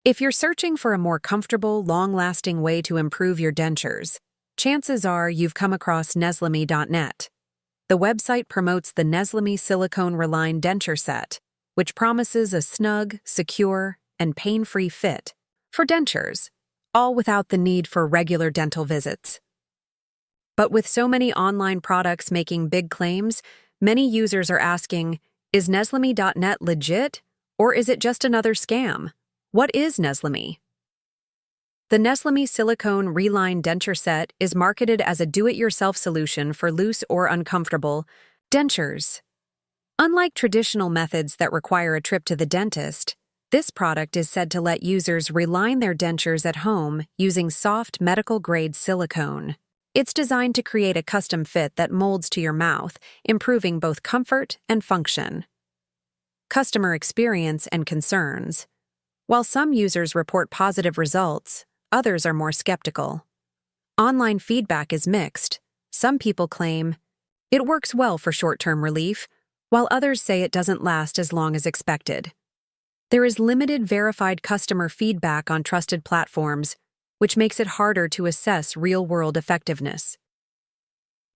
If you're searching for a more comfortable, long-lasting way to improve your dentures, chances are you've come across Neslemy.net. The website promotes the Neslemy Silicone Reline Denture Set, which promises a snug, secure, and pain-free fit for dentures, all without the need for regular dental visits. But with so many online products making big claims, many users are asking, is Neslemy.net legit, or is it just another scam? What is Neslemy? The Neslemy Silicone Reline Denture Set is marketed as a do-it-yourself solution for loose or uncomfortable dentures. Unlike traditional methods that require a trip to the dentist, this product is said to let users reline their dentures at home using soft medical-grade silicone. It's designed to create a custom fit that molds to your mouth, improving both comfort and function. Customer experience and concerns. While some users report positive results, others are more skeptical. Online feedback is mixed. Some people claim it works well for short-term relief, while others say it doesn't last as long as expected. There is limited verified customer feedback on trusted platforms, which makes it harder to assess real-world effectiveness.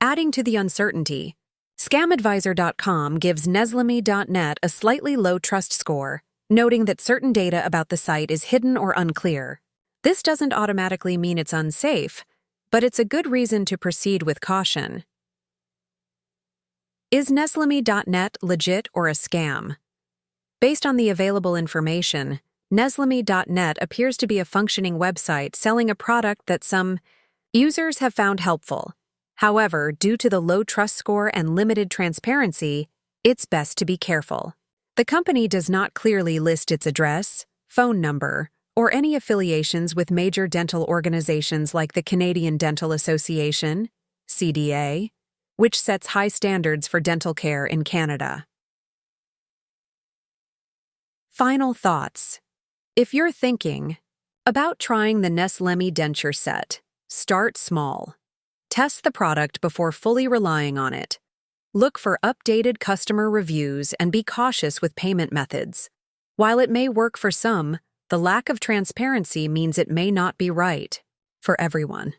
Adding to the uncertainty, ScamAdvisor.com gives Neslemy.net a slightly low trust score, noting that certain data about the site is hidden or unclear. This doesn't automatically mean it's unsafe, but it's a good reason to proceed with caution. Is Neslemy.net legit or a scam? Based on the available information, Neslemy.net appears to be a functioning website selling a product that some users have found helpful. However, due to the low trust score and limited transparency, it's best to be careful. The company does not clearly list its address, phone number, or any affiliations with major dental organizations like the Canadian Dental Association, CDA, which sets high standards for dental care in Canada. Final thoughts. If you're thinking about trying the Neslemy Denture Set, start small. Test the product before fully relying on it. Look for updated customer reviews and be cautious with payment methods. While it may work for some, the lack of transparency means it may not be right for everyone.